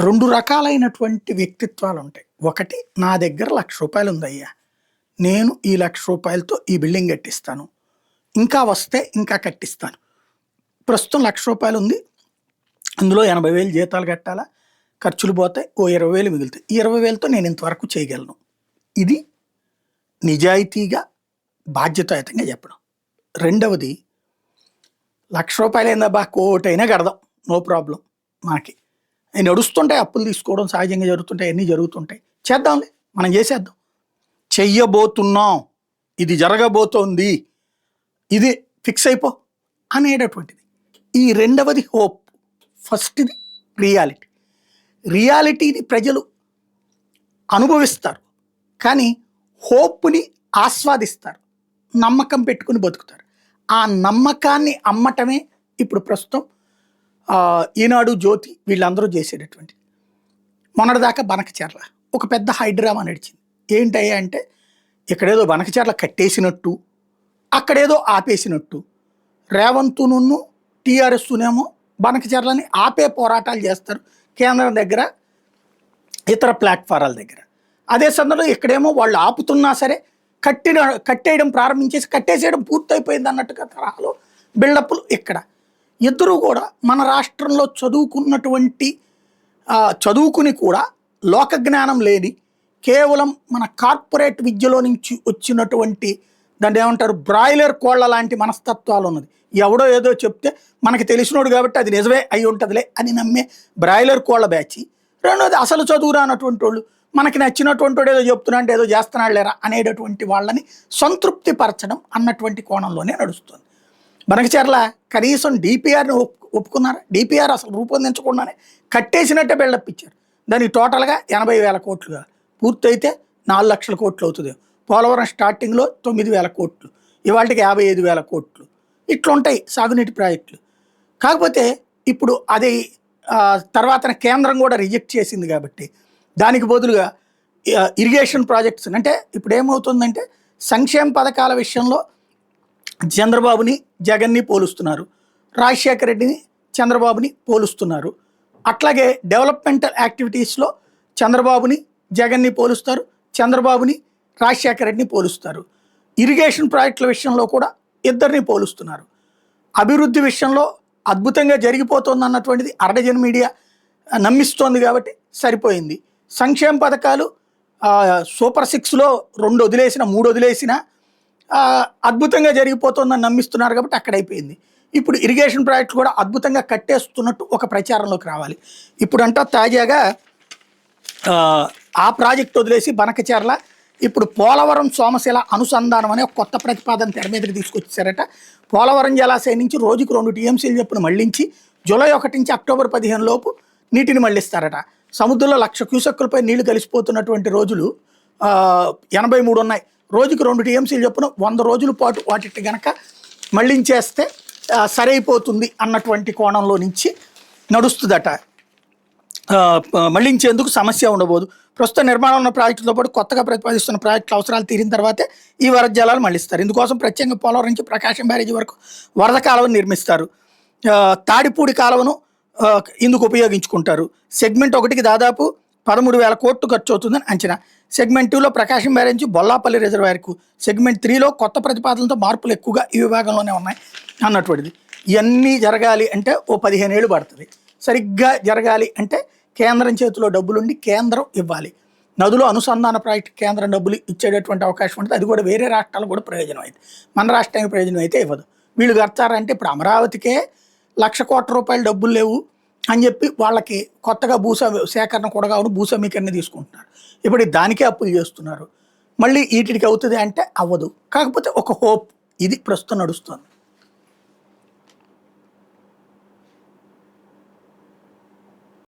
2 రకాలైనటువంటి వ్యక్తిత్వాలుంటాయి. ఒకటి నా దగ్గర రూ. 1,00,000 ఉందయ్యా. నేను ఈ రూ. 1,00,000తో ఈ బిల్డింగ్ కట్టిస్తాను. ఇంకా వస్తే ఇంకా కట్టిస్తాను. ప్రస్తుతం రూ. 1,00,000 ఉంది. అందులో 80,000 జీతాలు కట్టాలా, ఖర్చులు పోతాయి. ఓ 20,000 మిగులుతాయి. ఈ 20,000తో నేను ఇంతవరకు చేయగలను. ఇది నిజాయితీగా, బాధ్యతాయుతంగా చెప్పడం. రెండవది రూ. 1,00,000 ఏందబ్బా కోటైనా కడదాం, నో ప్రాబ్లం మనకి. అవి నడుస్తుంటాయి, అప్పులు తీసుకోవడం సహజంగా జరుగుతుంటాయి, అన్నీ జరుగుతుంటాయి. చేద్దాంలే, మనం చేసేద్దాం. చెయ్యబోతున్నాం, ఇది జరగబోతోంది, ఇది ఫిక్స్ అయిపో అనేటటువంటిది. ఈ రెండవది హోప్, ఫస్ట్ది రియాలిటీ. రియాలిటీని ప్రజలు అనుభవిస్తారు, కానీ హోప్ని ఆస్వాదిస్తారు, నమ్మకం పెట్టుకుని బతుకుతారు. ఆ నమ్మకాన్ని అమ్మటమే ఇప్పుడు ప్రస్తుతం ఈనాడు, జ్యోతి వీళ్ళందరూ చేసేటటువంటి. మొన్నటిదాకా బనకచెర్ల ఒక పెద్ద హైడ్రామా నడిచింది. ఏంటయ్యా అంటే, ఇక్కడేదో బనకచెర్ల కట్టేసినట్టు, అక్కడేదో ఆపేసినట్టు. రేవంతును టీఆర్ఎస్నేమో బనకచెర్లని ఆపే పోరాటాలు చేస్తారు కేంద్రం దగ్గర, ఇతర ప్లాట్ఫారాల దగ్గర. అదే సందర్భంలో ఇక్కడేమో వాళ్ళు ఆపుతున్నా సరే కట్టేయడం ప్రారంభించేసి కట్టేసేయడం పూర్తయిపోయింది అన్నట్టుగా తరహాలో బిల్డప్లు ఇక్కడ. ఇద్దరు కూడా మన రాష్ట్రంలో చదువుకుని కూడా లోక జ్ఞానం లేని, కేవలం మన కార్పొరేట్ విద్యలో నుంచి వచ్చినటువంటి, దాన్ని ఏమంటారు, బ్రాయిలర్ కోళ్ల లాంటి మనస్తత్వాలు ఉన్నది. ఎవడో ఏదో చెప్తే మనకి తెలిసినోడు కాబట్టి అది నిజమే అయి ఉంటుందిలే అని నమ్మే బ్రాయిలర్ కోళ్ల బ్యాచి. రెండోది అసలు చదువు రానటువంటి వాళ్ళు, మనకి నచ్చినటువంటి వాడు ఏదో చెప్తున్నా అంటే ఏదో చేస్తున్నాడు లేరా అనేటటువంటి వాళ్ళని సంతృప్తి పరచడం అన్నటువంటి కోణంలోనే నడుస్తుంది. బనకచెర్ల కనీసం డిపిఆర్ని ఒప్పుకున్నారు. డిపిఆర్ అసలు రూపొందించకుండానే కట్టేసినట్టే బిల్డప్ ఇచ్చారు. దానికి టోటల్గా 80,000 కోట్లుగా, పూర్తయితే 4 లక్షల కోట్లు అవుతుంది. పోలవరం స్టార్టింగ్లో 9,000 కోట్లు, ఇవాళకి 55,000 కోట్లు. ఇట్లుంటాయి సాగునీటి ప్రాజెక్టులు. కాకపోతే ఇప్పుడు అది తర్వాత కేంద్రం కూడా రిజెక్ట్ చేసింది కాబట్టి దానికి బదులుగా ఇరిగేషన్ ప్రాజెక్ట్స్, అంటే ఇప్పుడు ఏమవుతుందంటే సంక్షేమ పథకాల విషయంలో చంద్రబాబుని జగన్ని పోలుస్తున్నారు, రాజశేఖర రెడ్డిని చంద్రబాబుని పోలుస్తున్నారు. అట్లాగే డెవలప్మెంటల్ యాక్టివిటీస్లో చంద్రబాబుని జగన్ని పోలుస్తారు, చంద్రబాబుని రాజశేఖర రెడ్డిని పోలుస్తారు. ఇరిగేషన్ ప్రాజెక్టుల విషయంలో కూడా ఇద్దరిని పోలుస్తున్నారు. అభివృద్ధి విషయంలో అద్భుతంగా జరిగిపోతుంది అన్నటువంటిది అర్ధజన్ మీడియా నమ్మిస్తోంది కాబట్టి సరిపోయింది. సంక్షేమ పథకాలు సూపర్ 6లో 2 వదిలేసిన 3 వదిలేసిన అద్భుతంగా జరిగిపోతుందని నమ్మిస్తున్నారు కాబట్టి అక్కడ అయిపోయింది. ఇప్పుడు ఇరిగేషన్ ప్రాజెక్టులు కూడా అద్భుతంగా కట్టేస్తున్నట్టు ఒక ప్రచారంలోకి రావాలి. ఇప్పుడంటా తాజాగా ఆ ప్రాజెక్టు వదిలేసి బనకచెర్ల ఇప్పుడు పోలవరం సోమశిల అనుసంధానం అనే ఒక కొత్త ప్రతిపాదన తెర మీదకి తీసుకొచ్చారట. పోలవరం జలాశయం నుంచి రోజుకు 2 టీఎంసీలు చొప్పున మళ్లించి జూలై 1 నుంచి అక్టోబర్ 15 లోపు నీటిని మళ్లిస్తారట. సముద్రంలో 1,00,000 క్యూసెక్కులపై నీళ్లు కలిసిపోతున్నటువంటి రోజులు 83 ఉన్నాయి. రోజుకు 2 టీఎంసీలు చొప్పున 100 రోజుల పాటు వాటి గనక మళ్లించేస్తే సరైపోతుంది అన్నటువంటి కోణంలో నుంచి నడుస్తుందట. మళ్లించేందుకు సమస్య ఉండబోదు. ప్రస్తుత నిర్మాణం ఉన్న ప్రాజెక్టులతో పాటు కొత్తగా ప్రతిపాదిస్తున్న ప్రాజెక్టుల అవసరాలు తీరిన తర్వాతే ఈ వరద జలాలు మళ్లిస్తారు. ఇందుకోసం ప్రత్యేకంగా పోలవరం నుంచి ప్రకాశం బ్యారేజీ వరకు వరద కాలువను నిర్మిస్తారు. తాడిపూడి కాలువను ఇందుకు ఉపయోగించుకుంటారు. సెగ్మెంట్ 1కి దాదాపు 13,000 కోట్లు ఖర్చు అవుతుందని అంచనా. సెగ్మెంట్ 2లో ప్రకాశం బ్యారేజ్ నుంచి బొల్లాపల్లి రిజర్వాయర్కు, సెగ్మెంట్ 3లో కొత్త ప్రతిపాదనలతో మార్పులు ఎక్కువగా ఈ విభాగంలోనే ఉన్నాయి అన్నటువంటిది. ఇవన్నీ జరగాలి అంటే ఓ 15 ఏళ్ళు పడుతుంది. సరిగ్గా జరగాలి అంటే కేంద్రం చేతిలో డబ్బులుండి కేంద్రం ఇవ్వాలి. నదులు అనుసంధాన ప్రాజెక్టు కేంద్రం డబ్బులు ఇచ్చేటటువంటి అవకాశం ఉంటుంది. అది కూడా వేరే రాష్ట్రాలకు కూడా ప్రయోజనం అయితే, మన రాష్ట్రానికి ప్రయోజనం అయితే ఇవ్వదు. వీళ్ళు కడతారంటే ఇప్పుడు అమరావతికే 1,00,000 కోట్ల రూపాయలు డబ్బులు లేవు అని చెప్పి వాళ్ళకి కొత్తగా సేకరణ కూడా కావాలి, భూసమీకరణ తీసుకుంటున్నారు. ఇప్పుడు దానికే అప్పులు చేస్తున్నారు. మళ్ళీ వీటికి అవుతుంది అంటే అవ్వదు. కాకపోతే ఒక హోప్, ఇది ప్రస్తుతం నడుస్తుంది.